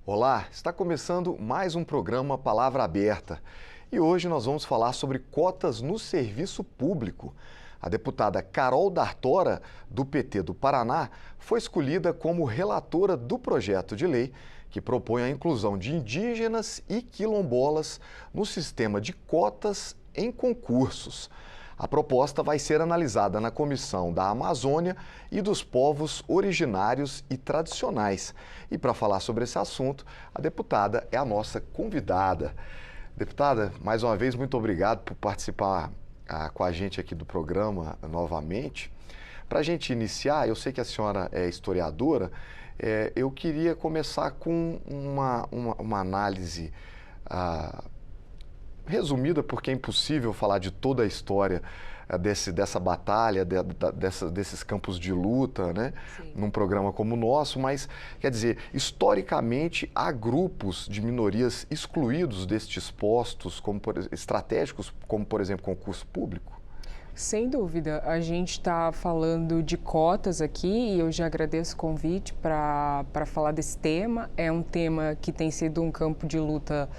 Olá, está começando mais um programa Palavra Aberta e hoje nós vamos falar sobre cotas no serviço público. A deputada Carol D'Artora, do PT do Paraná, foi escolhida como relatora do projeto de lei que propõe a inclusão de indígenas e quilombolas no sistema de cotas em concursos. A proposta vai ser analisada na Comissão da Amazônia e dos Povos Originários e Tradicionais. E para falar sobre esse assunto, a deputada é a nossa convidada. Deputada, mais uma vez, muito obrigado por participar com a gente aqui do programa novamente. Para a gente iniciar, eu sei que a senhora é historiadora, eu queria começar com uma análise resumida, porque é impossível falar de toda a história dessa batalha, desses campos de luta, né? Num programa como o nosso, mas, quer dizer, historicamente há grupos de minorias excluídos destes postos estratégicos, como, por exemplo, concurso público? Sem dúvida, a gente está falando de cotas aqui e eu já agradeço o convite para falar desse tema. É um tema que tem sido um campo de luta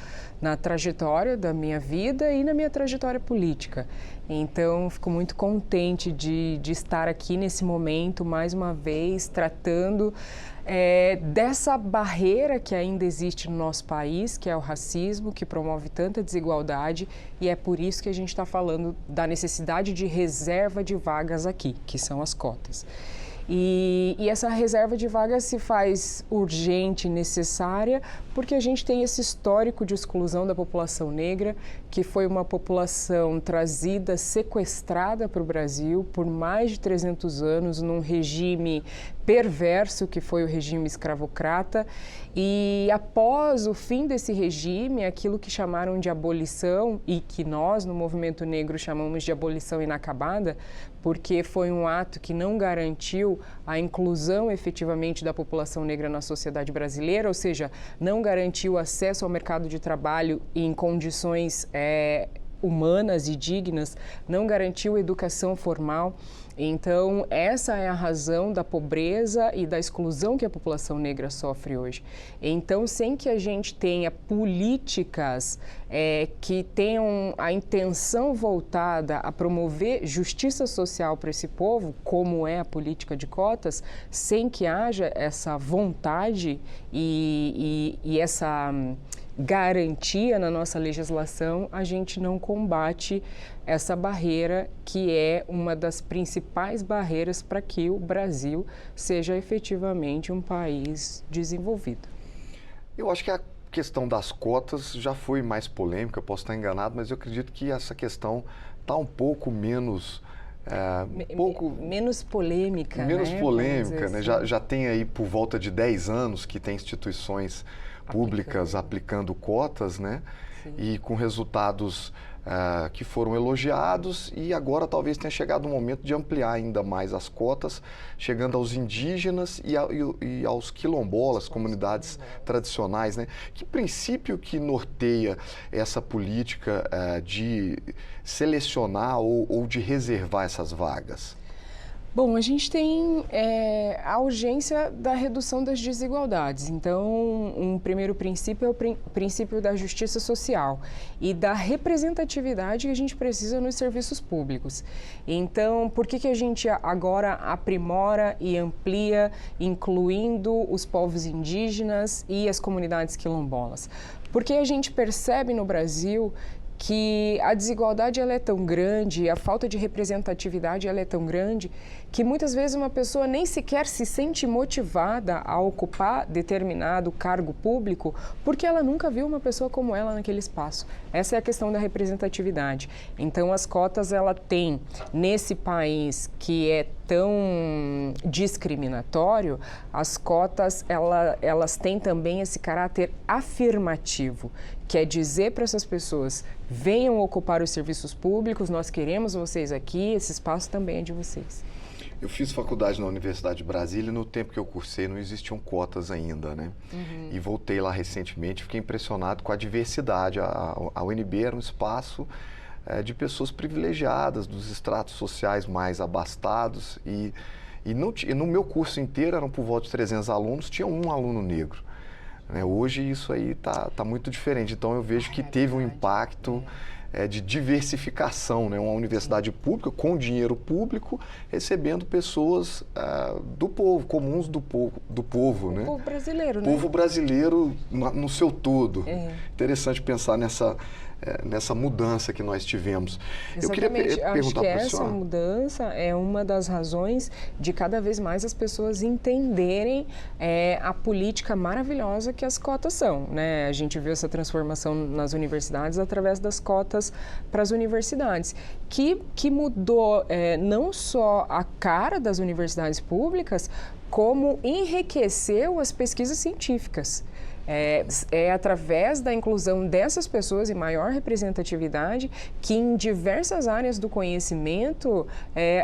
na trajetória da minha vida e na minha trajetória política. Então, fico muito contente de estar aqui nesse momento, mais uma vez, tratando dessa barreira que ainda existe no nosso país, que é o racismo, que promove tanta desigualdade, e é por isso que a gente está falando da necessidade de reserva de vagas aqui, que são as cotas. E essa reserva de vagas se faz urgente e necessária porque a gente tem esse histórico de exclusão da população negra, que foi uma população trazida, sequestrada para o Brasil por mais de 300 anos num regime perverso que foi o regime escravocrata. E após o fim desse regime, aquilo que chamaram de abolição e que nós no movimento negro chamamos de abolição inacabada, porque foi um ato que não garantiu a inclusão efetivamente da população negra na sociedade brasileira, ou seja, não garantiu acesso ao mercado de trabalho em condições humanas e dignas, não garantiu educação formal. Então, essa é a razão da pobreza e da exclusão que a população negra sofre hoje. Então, sem que a gente tenha políticas que tenham a intenção voltada a promover justiça social para esse povo, como é a política de cotas, sem que haja essa vontade e essa garantia na nossa legislação, a gente não combate essa barreira que é uma das principais barreiras para que o Brasil seja efetivamente um país desenvolvido. Eu acho que a questão das cotas já foi mais polêmica, eu posso estar enganado, mas eu acredito que essa questão está um pouco menos... menos polêmica, menos né? polêmica, né? Assim. Já tem aí por volta de 10 anos que tem instituições públicas aplicando cotas, né? Sim. E com resultados que foram elogiados, e agora talvez tenha chegado o momento de ampliar ainda mais as cotas, chegando aos indígenas e aos quilombolas, comunidades tradicionais, né? Que princípio que norteia essa política de selecionar ou de reservar essas vagas? Bom, a gente tem a urgência da redução das desigualdades. Então, um primeiro princípio é o princípio da justiça social e da representatividade que a gente precisa nos serviços públicos. Então, por que a gente agora aprimora e amplia, incluindo os povos indígenas e as comunidades quilombolas? Porque a gente percebe no Brasil que a desigualdade ela é tão grande, a falta de representatividade ela é tão grande, que muitas vezes uma pessoa nem sequer se sente motivada a ocupar determinado cargo público porque ela nunca viu uma pessoa como ela naquele espaço. Essa é a questão da representatividade. Então, as cotas, ela tem, nesse país que é tão discriminatório, as cotas, elas têm também esse caráter afirmativo, que é dizer para essas pessoas, venham ocupar os serviços públicos, nós queremos vocês aqui, esse espaço também é de vocês. Eu fiz faculdade na Universidade de Brasília e no tempo que eu cursei não existiam cotas ainda, né? E voltei lá recentemente, fiquei impressionado com a diversidade. A UNB era um espaço de pessoas privilegiadas, dos estratos sociais mais abastados e no meu curso inteiro, eram por volta de 300 alunos, tinha um aluno negro. né? Hoje isso aí tá muito diferente, então eu vejo que teve um impacto de diversificação, né? Uma universidade pública com dinheiro público recebendo pessoas do povo, comuns do povo, né? O povo brasileiro, né? Povo brasileiro no seu todo. Interessante pensar nessa mudança que nós tivemos. Exatamente. Eu queria perguntar Acho que para a essa senhora. mudança é uma das razões de cada vez mais as pessoas entenderem a política maravilhosa que as cotas são, né? A gente viu essa transformação nas universidades através das cotas para as universidades, que mudou não só a cara das universidades públicas, como enriqueceu as pesquisas científicas. É através da inclusão dessas pessoas e maior representatividade que em diversas áreas do conhecimento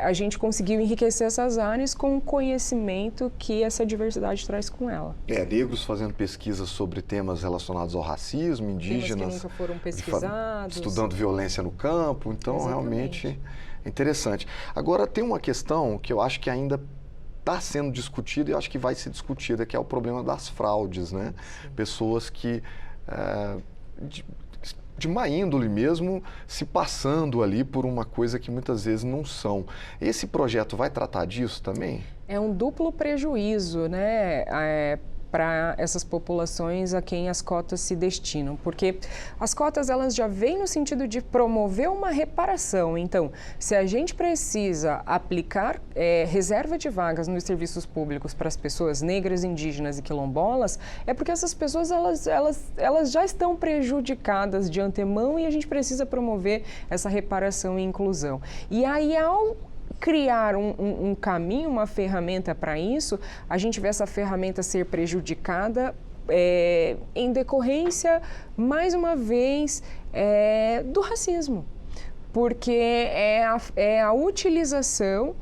a gente conseguiu enriquecer essas áreas com o conhecimento que essa diversidade traz com ela. Negros fazendo pesquisas sobre temas relacionados ao racismo, indígenas temas que nunca foram pesquisados, estudando violência no campo, então realmente é interessante. Agora tem uma questão que eu acho que ainda está sendo discutida e eu acho que vai ser discutida, que é o problema das fraudes, né? Sim. Pessoas que, de má índole mesmo, se passando ali por uma coisa que muitas vezes não são. Esse projeto vai tratar disso também? É um duplo prejuízo, né? Para essas populações a quem as cotas se destinam, porque as cotas elas já vêm no sentido de promover uma reparação. Então, se a gente precisa aplicar reserva de vagas nos serviços públicos para as pessoas negras, indígenas e quilombolas, é porque essas pessoas elas já estão prejudicadas de antemão e a gente precisa promover essa reparação e inclusão. E aí, ao criar um caminho, uma ferramenta para isso, a gente vê essa ferramenta ser prejudicada em decorrência, mais uma vez, do racismo. Porque é a utilização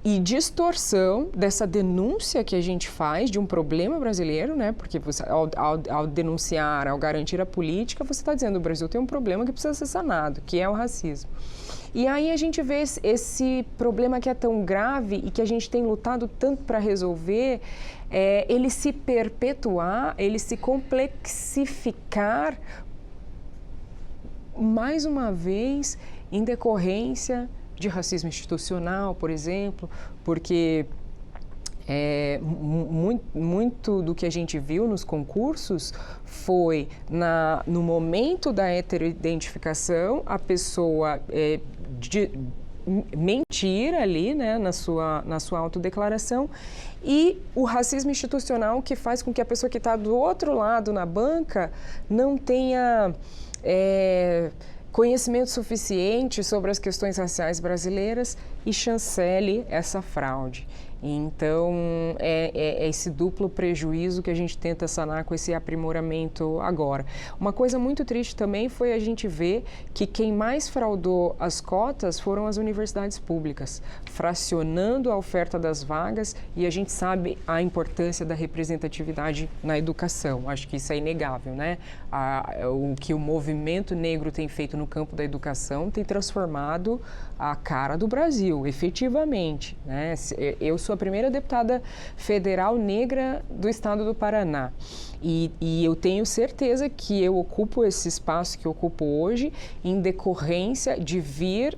e distorção dessa denúncia que a gente faz de um problema brasileiro, né? Porque você, ao denunciar, ao garantir a política, você está dizendo que o Brasil tem um problema que precisa ser sanado, que é o racismo. E aí a gente vê esse problema que é tão grave e que a gente tem lutado tanto para resolver, ele se perpetuar, ele se complexificar, mais uma vez, em decorrência de racismo institucional, por exemplo, porque muito do que a gente viu nos concursos foi no momento da heteroidentificação, a pessoa mentir ali, né, na sua autodeclaração, e o racismo institucional que faz com que a pessoa que está do outro lado na banca não tenha conhecimento suficiente sobre as questões raciais brasileiras e chancele essa fraude. Então, é esse duplo prejuízo que a gente tenta sanar com esse aprimoramento agora. Uma coisa muito triste também foi a gente ver que quem mais fraudou as cotas foram as universidades públicas, fracionando a oferta das vagas, e a gente sabe a importância da representatividade na educação. Acho que isso é inegável, né? O que o movimento negro tem feito no campo da educação tem transformado a cara do Brasil, efetivamente, né? Eu sou a primeira deputada federal negra do estado do Paraná e eu tenho certeza que eu ocupo esse espaço que eu ocupo hoje em decorrência de vir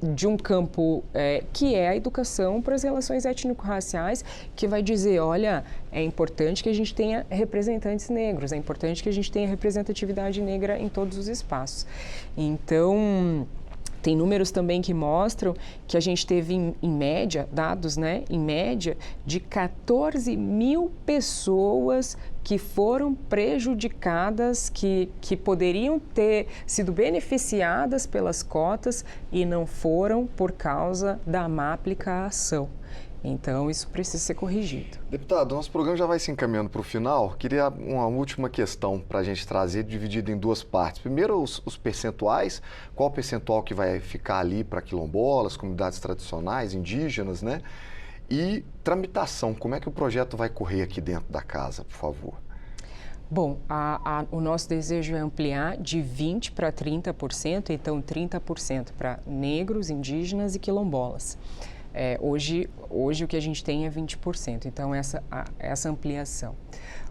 de um campo que é a educação para as relações étnico-raciais, que vai dizer, olha, é importante que a gente tenha representantes negros, é importante que a gente tenha representatividade negra em todos os espaços. Então, tem números também que mostram que a gente teve, em média, dados, né, em média, de 14 mil pessoas que foram prejudicadas, que poderiam ter sido beneficiadas pelas cotas e não foram por causa da má aplicação. Então, isso precisa ser corrigido. Deputado, nosso programa já vai se encaminhando para o final. Queria uma última questão para a gente trazer, dividida em duas partes. Primeiro, os percentuais. Qual o percentual que vai ficar ali para quilombolas, comunidades tradicionais, indígenas, né? E tramitação. Como é que o projeto vai correr aqui dentro da casa, por favor? Bom, o nosso desejo é ampliar de 20% para 30%, então 30% para negros, indígenas e quilombolas. Hoje o que a gente tem é 20%, então essa ampliação.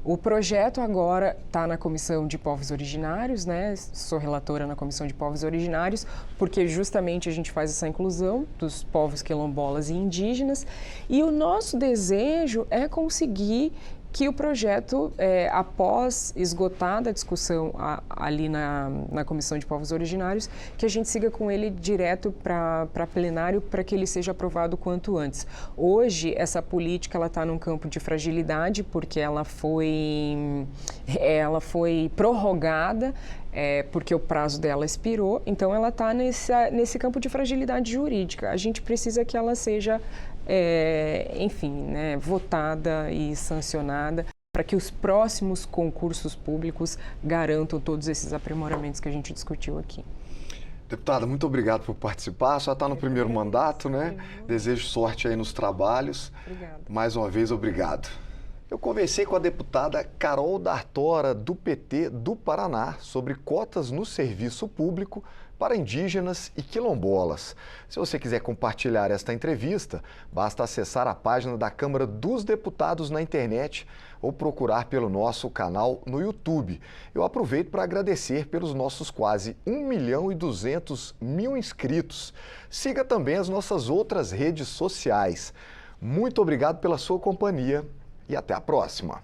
O projeto agora está na Comissão de Povos Originários, né? Sou relatora na Comissão de Povos Originários, porque justamente a gente faz essa inclusão dos povos quilombolas e indígenas, e o nosso desejo é conseguir que o projeto, após esgotada a discussão ali na Comissão de Povos Originários, que a gente siga com ele direto para plenário para que ele seja aprovado o quanto antes. Hoje, essa política está num campo de fragilidade, porque ela foi prorrogada, porque o prazo dela expirou, então ela está nesse campo de fragilidade jurídica. A gente precisa que ela seja enfim, né, votada e sancionada para que os próximos concursos públicos garantam todos esses aprimoramentos que a gente discutiu aqui. Deputada, muito obrigado por participar. Já está no primeiro mandato, né? Desejo sorte aí nos trabalhos. Obrigada. Mais uma vez, obrigado. Eu conversei com a deputada Carol D'Artora, do PT do Paraná, sobre cotas no serviço público para indígenas e quilombolas. Se você quiser compartilhar esta entrevista, basta acessar a página da Câmara dos Deputados na internet ou procurar pelo nosso canal no YouTube. Eu aproveito para agradecer pelos nossos quase 1.200.000 inscritos. Siga também as nossas outras redes sociais. Muito obrigado pela sua companhia e até a próxima.